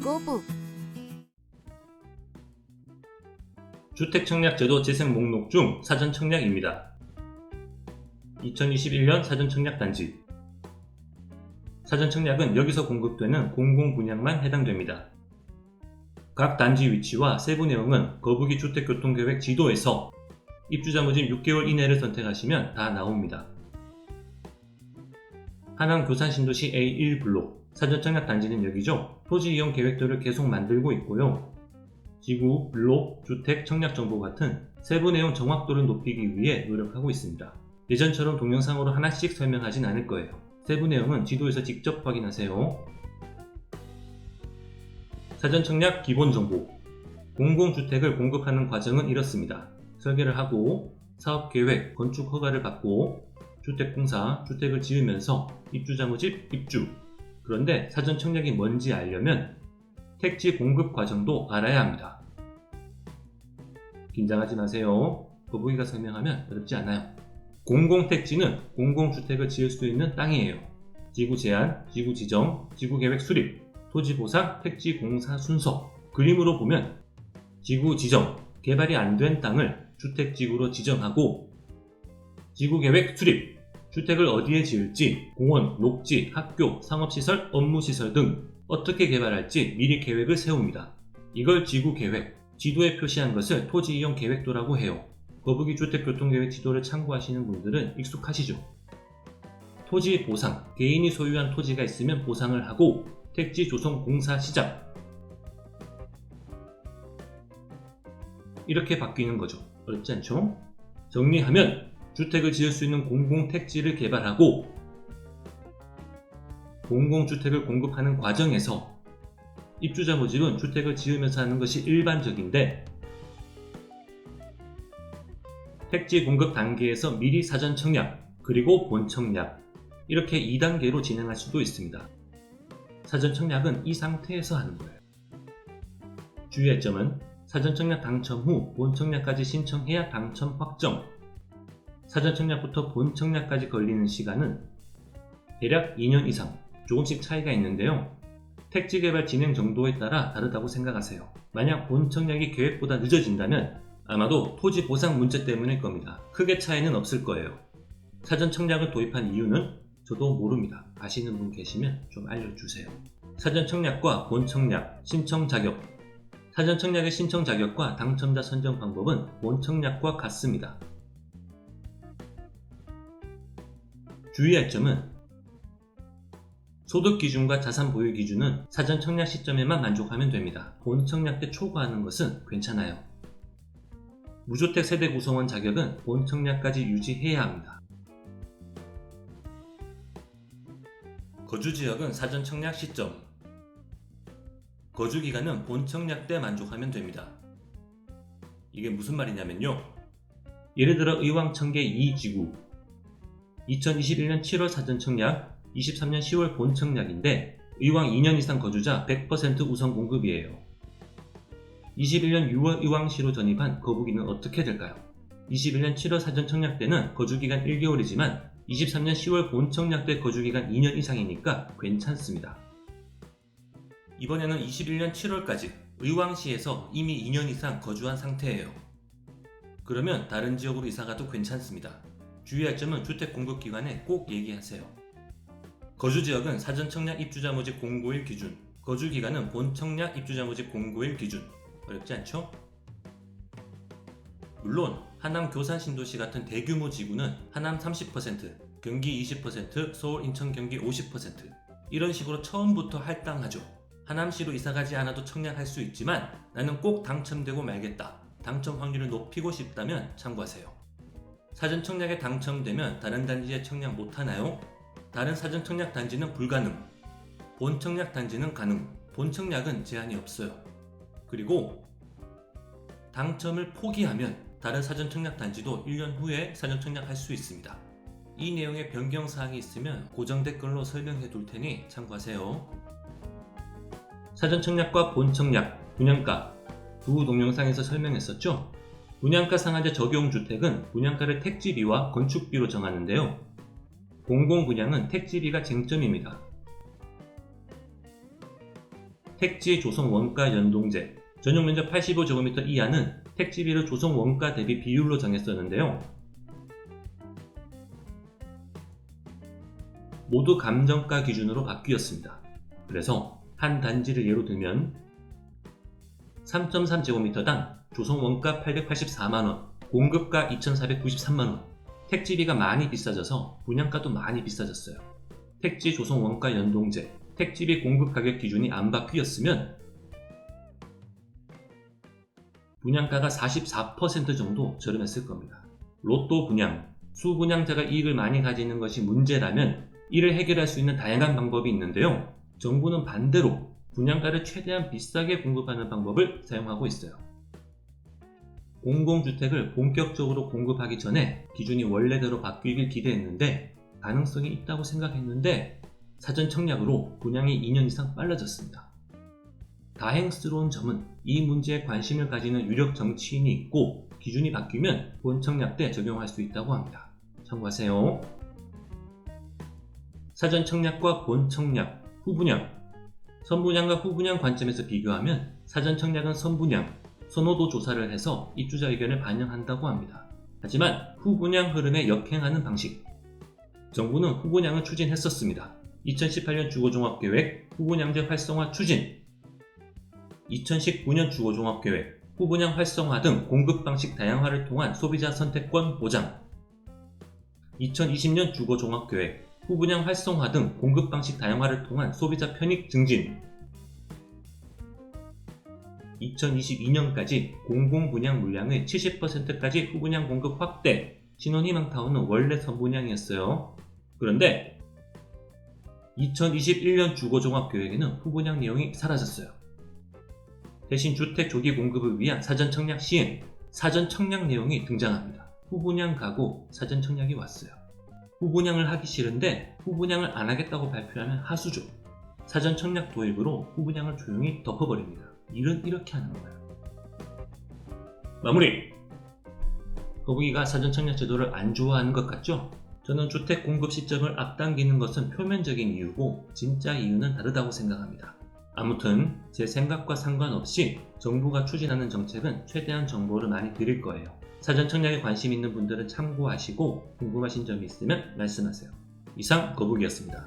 거부. 주택청약제도 재생 목록 중 사전청약입니다. 2021년 사전청약단지. 사전청약은 여기서 공급되는 공공분양만 해당됩니다. 각 단지 위치와 세부 내용은 거북이 주택교통계획 지도에서 입주자 모집 6개월 이내를 선택하시면 다 나옵니다. 하남 교산신도시 A1블록 사전청약 단지는 여기죠. 토지 이용 계획도를 계속 만들고 있고요. 지구, 블록, 주택, 청약 정보 같은 세부 내용 정확도를 높이기 위해 노력하고 있습니다. 예전처럼 동영상으로 하나씩 설명하진 않을 거예요. 세부 내용은 지도에서 직접 확인하세요. 사전청약 기본정보. 공공주택을 공급하는 과정은 이렇습니다. 설계를 하고 사업계획, 건축허가를 받고 주택공사, 주택을 지으면서 입주자 모집, 입주. 그런데 사전청약이 뭔지 알려면 택지 공급 과정도 알아야 합니다. 긴장하지 마세요. 거북이가 설명하면 어렵지 않아요. 공공택지는 공공주택을 지을 수 있는 땅이에요. 지구 제한, 지구 지정, 지구 계획 수립, 토지 보상, 택지 공사 순서. 그림으로 보면 지구 지정, 개발이 안 된 땅을 주택지구로 지정하고 지구 계획 수립, 주택을 어디에 지을지, 공원, 녹지, 학교, 상업시설, 업무시설 등 어떻게 개발할지 미리 계획을 세웁니다. 이걸 지구 계획, 지도에 표시한 것을 토지 이용 계획도라고 해요. 거북이 주택교통계획 지도를 참고하시는 분들은 익숙하시죠? 토지 보상, 개인이 소유한 토지가 있으면 보상을 하고 택지 조성 공사 시작. 이렇게 바뀌는 거죠. 어렵지 않죠? 정리하면 주택을 지을 수 있는 공공택지를 개발하고 공공주택을 공급하는 과정에서 입주자 모집은 주택을 지으면서 하는 것이 일반적인데 택지 공급 단계에서 미리 사전 청약, 그리고 본 청약 이렇게 2단계로 진행할 수도 있습니다. 사전 청약은 이 상태에서 하는 거예요. 주의할 점은 사전 청약 당첨 후 본 청약까지 신청해야 당첨 확정. 사전 청약부터 본 청약까지 걸리는 시간은 대략 2년 이상, 조금씩 차이가 있는데요. 택지 개발 진행 정도에 따라 다르다고 생각하세요. 만약 본 청약이 계획보다 늦어진다면 아마도 토지 보상 문제 때문일 겁니다. 크게 차이는 없을 거예요. 사전 청약을 도입한 이유는 저도 모릅니다. 아시는 분 계시면 좀 알려주세요. 사전 청약과 본 청약, 신청 자격. 사전 청약의 신청 자격과 당첨자 선정 방법은 본 청약과 같습니다. 주의할 점은 소득 기준과 자산 보유 기준은 사전 청약 시점에만 만족하면 됩니다. 본 청약 때 초과하는 것은 괜찮아요. 무주택 세대 구성원 자격은 본 청약까지 유지해야 합니다. 거주지역은 사전 청약 시점. 거주기간은 본 청약 때 만족하면 됩니다. 이게 무슨 말이냐면요. 예를 들어 의왕 청계 2지구 2021년 7월 사전 청약, 23년 10월 본 청약인데 의왕 2년 이상 거주자 100% 우선 공급이에요. 21년 6월 의왕시로 전입한 거북이는 어떻게 될까요? 21년 7월 사전 청약 때는 거주기간 1개월이지만 23년 10월 본 청약 때 거주기간 2년 이상이니까 괜찮습니다. 이번에는 21년 7월까지 의왕시에서 이미 2년 이상 거주한 상태예요. 그러면 다른 지역으로 이사가도 괜찮습니다. 주의할 점은 주택 공급 기간에 꼭 얘기하세요. 거주지역은 사전 청약 입주자 모집 공고일 기준, 거주기간은 본 청약 입주자 모집 공고일 기준. 어렵지 않죠? 물론 하남 교산신도시 같은 대규모 지구는 하남 30%, 경기 20%, 서울, 인천, 경기 50% 이런 식으로 처음부터 할당하죠. 하남시로 이사가지 않아도 청약할 수 있지만 나는 꼭 당첨되고 말겠다. 당첨 확률을 높이고 싶다면 참고하세요. 사전 청약에 당첨되면 다른 단지에 청약 못하나요? 다른 사전 청약 단지는 불가능. 본 청약 단지는 가능. 본 청약은 제한이 없어요. 그리고 당첨을 포기하면 다른 사전 청약 단지도 1년 후에 사전 청약할 수 있습니다. 이 내용에 변경사항이 있으면 고정 댓글로 설명해 둘 테니 참고하세요. 사전 청약과 본 청약, 분양가 두 동영상에서 설명했었죠? 분양가 상한제 적용 주택은 분양가를 택지비와 건축비로 정하는데요. 공공분양은 택지비가 쟁점입니다. 택지 조성 원가 연동제, 전용 면적 85제곱미터 이하는 택지비를 조성 원가 대비 비율로 정했었는데요. 모두 감정가 기준으로 바뀌었습니다. 그래서 한 단지를 예로 들면 3.3제곱미터당 조성 원가 884만원, 공급가 2,493만원, 택지비가 많이 비싸져서 분양가도 많이 비싸졌어요. 택지 조성 원가 연동제, 택지비 공급 가격 기준이 안 바뀌었으면 분양가가 44% 정도 저렴했을 겁니다. 로또 분양, 수분양자가 이익을 많이 가지는 것이 문제라면 이를 해결할 수 있는 다양한 방법이 있는데요. 정부는 반대로 분양가를 최대한 비싸게 공급하는 방법을 사용하고 있어요. 공공주택을 본격적으로 공급하기 전에 기준이 원래대로 바뀌길 기대했는데 가능성이 있다고 생각했는데 사전 청약으로 분양이 2년 이상 빨라졌습니다. 다행스러운 점은 이 문제에 관심을 가지는 유력 정치인이 있고 기준이 바뀌면 본청약 때 적용할 수 있다고 합니다. 참고하세요. 사전 청약과 본청약, 후분양, 선분양과 후분양 관점에서 비교하면 사전 청약은 선분양, 선호도 조사를 해서 입주자 의견을 반영한다고 합니다. 하지만 후분양 흐름에 역행하는 방식, 정부는 후분양을 추진했었습니다. 2018년 주거종합계획 후분양제 활성화 추진, 2019년 주거종합계획 후분양 활성화 등 공급 방식 다양화를 통한 소비자 선택권 보장, 2020년 주거종합계획 후분양 활성화 등 공급 방식 다양화를 통한 소비자 편익 증진, 2022년까지 공공분양 물량의 70%까지 후분양 공급 확대. 신혼희망타운은 원래 선분양이었어요. 그런데 2021년 주거종합계획에는 후분양 내용이 사라졌어요. 대신 주택 조기 공급을 위한 사전 청약 시행, 사전 청약 내용이 등장합니다. 후분양 가고 사전 청약이 왔어요. 후분양을 하기 싫은데 후분양을 안 하겠다고 발표하면 하수죠. 사전 청약 도입으로 후분양을 조용히 덮어버립니다. 일은 이렇게 하는 거예요. 마무리! 거북이가 사전 청약 제도를 안 좋아하는 것 같죠? 저는 주택 공급 시점을 앞당기는 것은 표면적인 이유고 진짜 이유는 다르다고 생각합니다. 아무튼 제 생각과 상관없이 정부가 추진하는 정책은 최대한 정보를 많이 드릴 거예요. 사전 청약에 관심 있는 분들은 참고하시고 궁금하신 점이 있으면 말씀하세요. 이상 거북이였습니다.